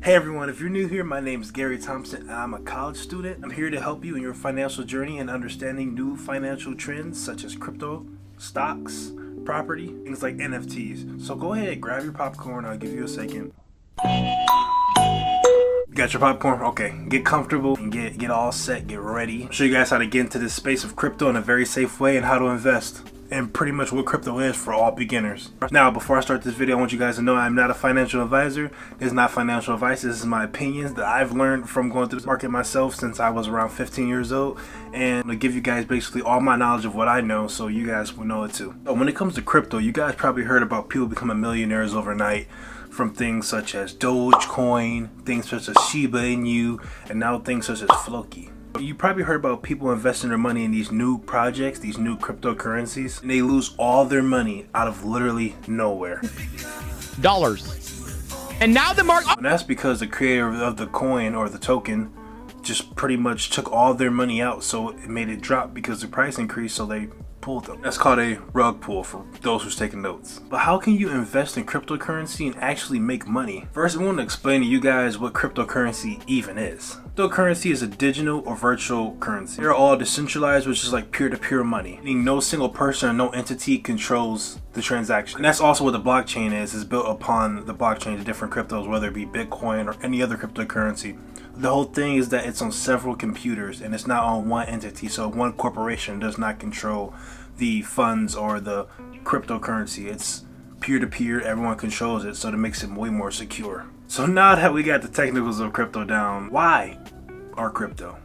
Hey everyone, if you're new here, my name is Gary Thompson and I'm a college student. I'm here to help you in your financial journey and understanding new financial trends such as crypto, stocks, property, things like NFTs. So go ahead, grab your popcorn, I'll give you a second. You got your popcorn? Okay, get comfortable and get all set, get ready. I'll show you guys how to get into this space of crypto in a very safe way and how to invest. And pretty much what crypto is for all beginners. Now, before I start this video, I want you guys to know I'm not a financial advisor. This is not financial advice. This is my opinions that I've learned from going through the market myself since I was around 15 years old. And I'm gonna give you guys basically all my knowledge of what I know so you guys will know it too. So when it comes to crypto, you guys probably heard about people becoming millionaires overnight from things such as Dogecoin, things such as Shiba Inu, and now things such as Floki. You probably heard about people investing their money in these new projects, these new cryptocurrencies, and they lose all their money out of literally nowhere. Dollars. And now the market. And that's because the creator of the coin or the token just pretty much took all their money out, so it made it drop because the price increased, so they pulled them. That's called a rug pull for those who's taking notes. But how can you invest in cryptocurrency and actually make money? First, I want to explain to you guys what cryptocurrency even is. Cryptocurrency is a digital or virtual currency. They're all decentralized, which is like peer-to-peer money, meaning no single person or no entity controls the transaction. And that's also what the blockchain is. It's built upon the blockchain of different cryptos, whether it be Bitcoin or any other cryptocurrency. The whole thing is that it's on several computers and it's not on one entity, so one corporation does not control the funds or the cryptocurrency. It's peer-to-peer, everyone controls it, so that makes it way more secure. So now that we got the technicals of crypto down, why are crypto?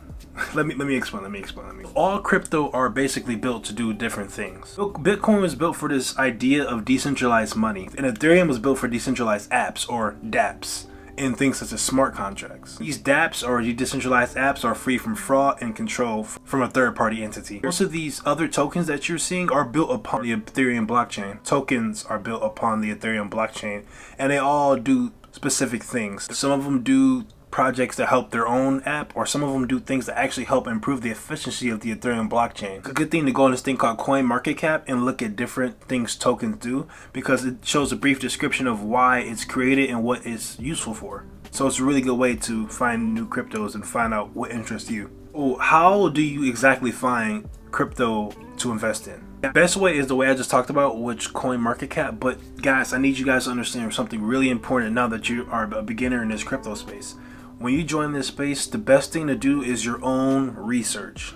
Let me explain. All crypto are basically built to do different things. Bitcoin was built for this idea of decentralized money, and Ethereum was built for decentralized apps or dApps. In things such as smart contracts. These dApps or decentralized apps are free from fraud and control from a third-party entity. Most of these other tokens that you're seeing are built upon the Ethereum blockchain. Tokens are built upon the Ethereum blockchain, and they all do specific things. Some of them do projects that help their own app, or some of them do things that actually help improve the efficiency of the Ethereum blockchain. It's a good thing to go on this thing called Coinmarketcap and look at different things tokens do, because it shows a brief description of why it's created and what it's useful for. So it's a really good way to find new cryptos and find out what interests you. Oh, how do you exactly find crypto to invest in? The best way is the way I just talked about, which Coinmarketcap. But guys, I need you guys to understand something really important now that you are a beginner in this crypto space. When you join this space, the best thing to do is your own research.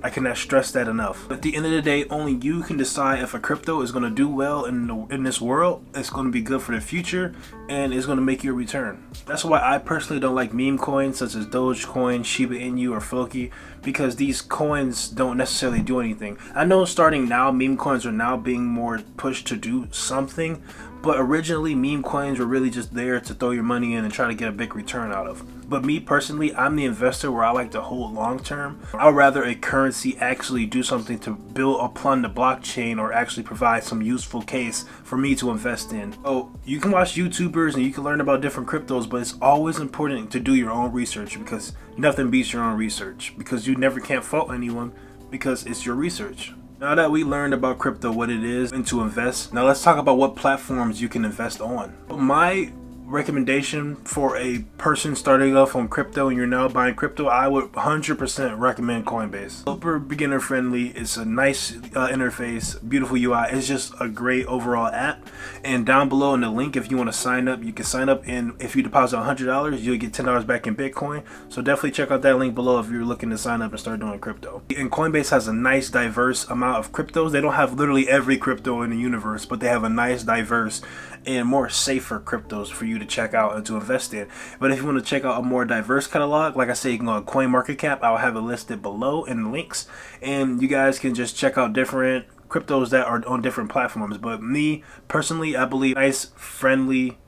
I cannot stress that enough. At the end of the day, only you can decide if a crypto is going to do well in this world, it's going to be good for the future, and it's going to make you a return. That's why I personally don't like meme coins such as Dogecoin, Shiba Inu, or Floki, because these coins don't necessarily do anything. I know starting now, meme coins are now being more pushed to do something, but originally meme coins were really just there to throw your money in and try to get a big return out of. But me personally, I'm the investor where I like to hold long term. I would rather a currency actually do something to build upon the blockchain or actually provide some useful case for me to invest in. Oh, you can watch YouTubers and you can learn about different cryptos, but it's always important to do your own research, because nothing beats your own research, because you never can't fault anyone because it's your research. Now that we learned about crypto, what it is, and to invest, now let's talk about what platforms you can invest on. My recommendation for a person starting off on crypto and you're now buying crypto, I would 100% recommend Coinbase. Super beginner friendly, it's a nice interface, beautiful UI, it's just a great overall app. And down below in the link, if you want to sign up, you can sign up, and if you deposit $100, you'll get $10 back in Bitcoin. So definitely check out that link below if you're looking to sign up and start doing crypto. And Coinbase has a nice diverse amount of cryptos. They don't have literally every crypto in the universe, but they have a nice diverse and more safer cryptos for you to check out and to invest in. But if you want to check out a more diverse catalog, like I say, you can go on Coinmarketcap. I'll have it listed below in the links, and you guys can just check out different cryptos that are on different platforms. But me personally, I believe nice, friendly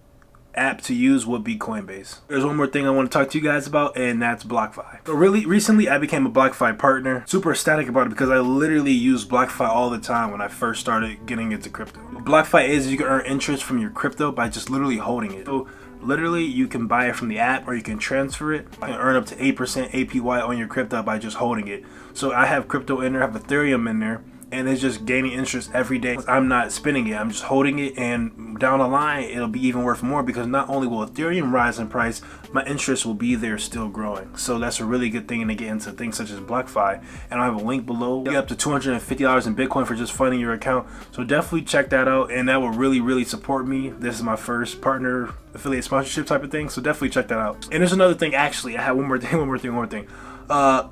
app to use would be Coinbase. There's one more thing I want to talk to you guys about, and that's BlockFi. So really recently I became a BlockFi partner. Super ecstatic about it because I literally use BlockFi all the time when I first started getting into crypto. What BlockFi is you can earn interest from your crypto by just literally holding it. So literally you can buy it from the app or you can transfer it. You can earn up to 8% APY on your crypto by just holding it. So I have crypto in there, I have Ethereum in there, and it's just gaining interest every day. I'm not spending it, I'm just holding it, and down the line it'll be even worth more, because not only will Ethereum rise in price, my interest will be there still growing. So that's a really good thing to get into things such as BlockFi. And I have a link below. You get up to $250 in Bitcoin for just funding your account, so definitely check that out, and that will really support me. This is my first partner affiliate sponsorship type of thing, so definitely check that out. And there's another thing, actually I have one more thing.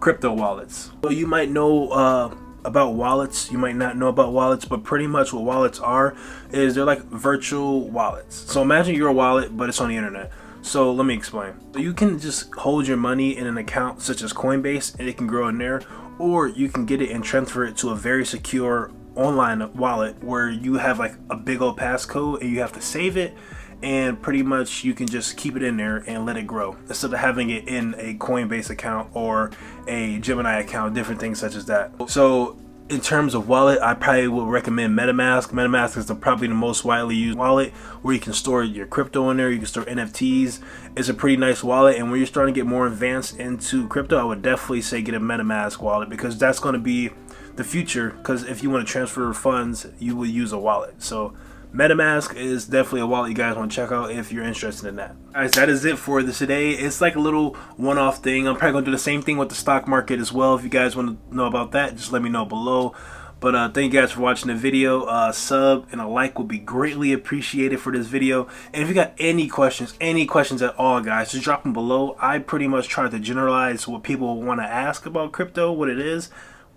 Crypto wallets. So you might know about wallets, you might not know about wallets, but pretty much what wallets are is they're like virtual wallets. So imagine your wallet, but it's on the internet. So let me explain. So you can just hold your money in an account such as Coinbase, and it can grow in there, or you can get it and transfer it to a very secure online wallet where you have like a big old passcode and you have to save it, and pretty much you can just keep it in there and let it grow instead of having it in a Coinbase account or a Gemini account, different things such as that. So in terms of wallet, I probably would recommend MetaMask. MetaMask is probably the most widely used wallet, where you can store your crypto in there, you can store NFTs. It's a pretty nice wallet, and when you're starting to get more advanced into crypto, I would definitely say get a MetaMask wallet, because that's going to be the future, because if you want to transfer funds, you will use a wallet. So MetaMask is definitely a wallet you guys want to check out if you're interested in that. Guys, that is it for this today. It's like a little one-off thing. I'm probably going to do the same thing with the stock market as well. If you guys want to know about that, just let me know below. But thank you guys for watching the video. Sub and a like would be greatly appreciated for this video. And if you got any questions at all, guys, just drop them below. I pretty much try to generalize what people want to ask about crypto, what it is,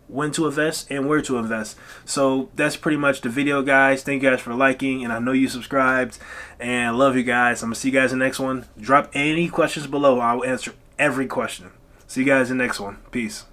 when to invest, and where to invest. So that's pretty much the video, guys. Thank you guys for liking, and I know you subscribed, and I love you guys. I'm gonna see you guys in the next one. Drop any questions below. I'll answer every question. See you guys in the next one. Peace.